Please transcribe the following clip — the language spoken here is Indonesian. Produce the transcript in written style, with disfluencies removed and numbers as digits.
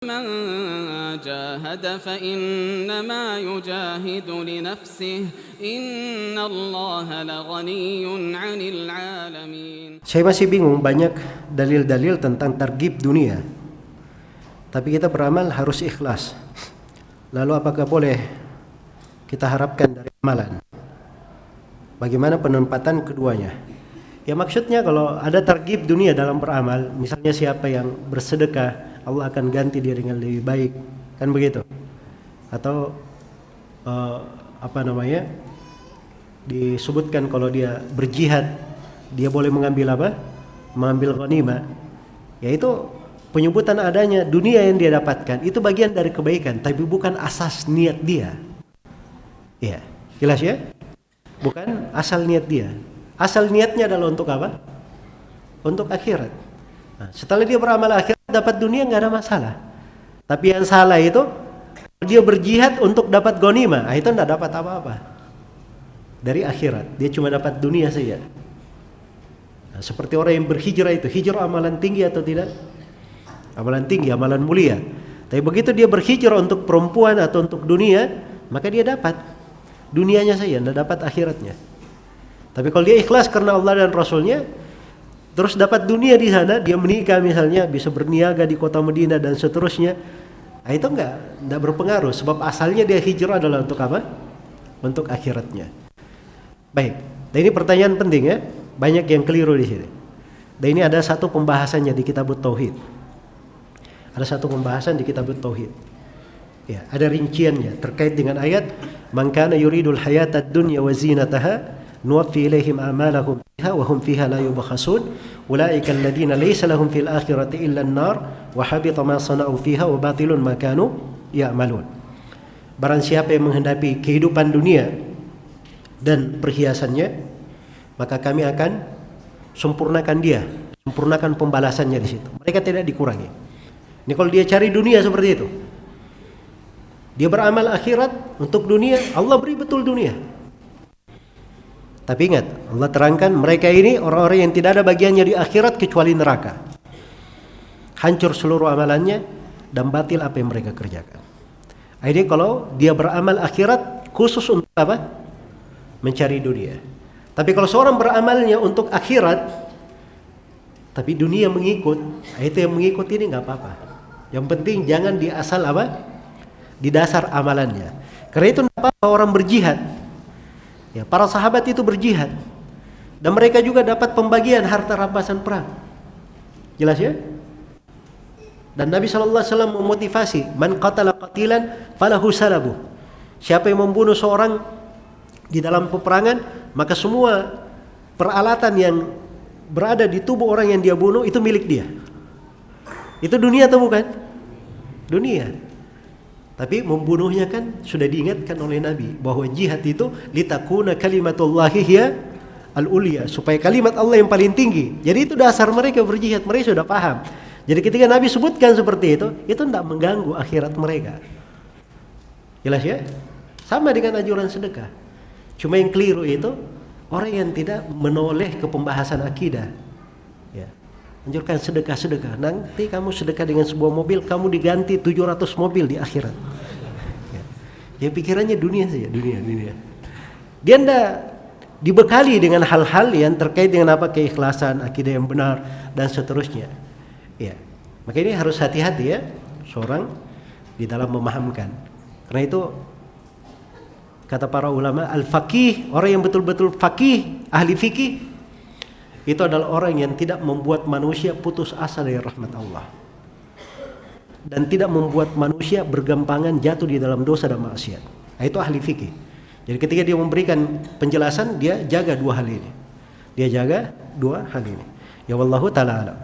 من جاهد فإنما يجاهد لنفسه إن الله لغني عن العالمين. Saya masih bingung, banyak dalil-dalil tentang targhib dunia. Tapi kita beramal harus ikhlas. Lalu apakah boleh kita harapkan dari amalan? Bagaimana penempatan keduanya? Ya maksudnya kalau ada targhib dunia dalam beramal, misalnya siapa yang bersedekah Allah akan ganti dia dengan lebih baik, kan begitu? Atau disebutkan kalau dia berjihad dia boleh mengambil apa? Mengambil ghanimah. Yaitu penyebutan adanya dunia yang dia dapatkan itu bagian dari kebaikan, tapi bukan asas niat dia. Ya, jelas ya? Bukan asal niat dia. Asal niatnya adalah untuk apa? Untuk akhirat. Nah, setelah dia beramal akhirat dapat dunia nggak ada masalah. Tapi yang salah itu dia berjihad untuk dapat ghanimah, itu nggak dapat apa-apa dari akhirat. Dia cuma dapat dunia saja. Nah, seperti orang yang berhijrah itu, hijrah amalan tinggi atau tidak? Amalan tinggi, amalan mulia. Tapi begitu dia berhijrah untuk perempuan atau untuk dunia, maka dia dapat dunianya saja, nggak dapat akhiratnya. Tapi kalau dia ikhlas karena Allah dan Rasulnya, terus dapat dunia di sana, dia menikah misalnya, bisa berniaga di kota Madinah dan seterusnya, nah itu enggak berpengaruh, sebab asalnya dia hijrah adalah untuk apa? Untuk akhiratnya. Baik, dan ini pertanyaan penting ya, banyak yang keliru di sini. Dan ini ada satu pembahasannya di Kitab Tauhid. Ada satu pembahasan di Kitab Tauhid. Ya, ada rinciannya terkait dengan ayat man kana yuridul hayatad dunya wa zinataha nuwaffi ilaihim a'malahum fiha wa hum fiha la yubkhasun ulaika alladziina laysa lahum fil akhirati illa an-nar wa habita ma sana'u fiha wa batilun ma kanu ya'malun. Barang siapa yang menghendaki kehidupan dunia dan perhiasannya, maka kami akan sempurnakan dia, sempurnakan pembalasannya di situ. Mereka tidak dikurangi. Ini kalau dia cari dunia seperti itu, dia beramal akhirat untuk dunia, Allah beri betul dunia. Tapi ingat, Allah terangkan mereka ini orang-orang yang tidak ada bagiannya di akhirat kecuali neraka. Hancur seluruh amalannya dan batil apa yang mereka kerjakan. Ini kalau dia beramal akhirat khusus untuk apa? Mencari dunia. Tapi kalau seorang beramalnya untuk akhirat, tapi dunia mengikut, itu yang mengikut ini nggak apa-apa. Yang penting jangan di asal apa? Di dasar amalannya. Karena itu nggak apa-apa orang berjihad. Ya, para sahabat itu berjihad dan mereka juga dapat pembagian harta rampasan perang. Jelas ya? Dan Nabi SAW memotivasi, man qatala qatilan falahu salabu. Siapa yang membunuh seorang di dalam peperangan, maka semua peralatan yang berada di tubuh orang yang dia bunuh itu milik dia. Itu dunia atau bukan? Dunia. Tapi membunuhnya kan sudah diingatkan oleh Nabi bahwa jihad itu litakuna kalimatullahi hiya al-ulya, supaya kalimat Allah yang paling tinggi. Jadi itu dasar mereka berjihad, mereka sudah paham. Jadi ketika Nabi sebutkan seperti itu tidak mengganggu akhirat mereka. Jelas ya? Sama dengan anjuran sedekah. Cuma yang keliru itu orang yang tidak menoleh ke pembahasan akidah. Ya. Anjurkan sedekah-sedekah. Nanti kamu sedekah dengan sebuah mobil, kamu diganti 700 mobil di akhirat. Ya. Dia pikirannya dunia saja, dunia. Dia tidak dibekali dengan hal-hal yang terkait dengan apa keikhlasan, akidah yang benar dan seterusnya. Ya. Maka ini harus hati-hati ya seorang di dalam memahamkan. Karena itu kata para ulama, al-faqih, orang yang betul-betul faqih, ahli fikih, itu adalah orang yang tidak membuat manusia putus asa dari rahmat Allah dan tidak membuat manusia bergampangan jatuh di dalam dosa dan maksiat. Nah, itu ahli fikih. Jadi ketika dia memberikan penjelasan, dia jaga dua hal ini. Ya wallahu ta'ala alam.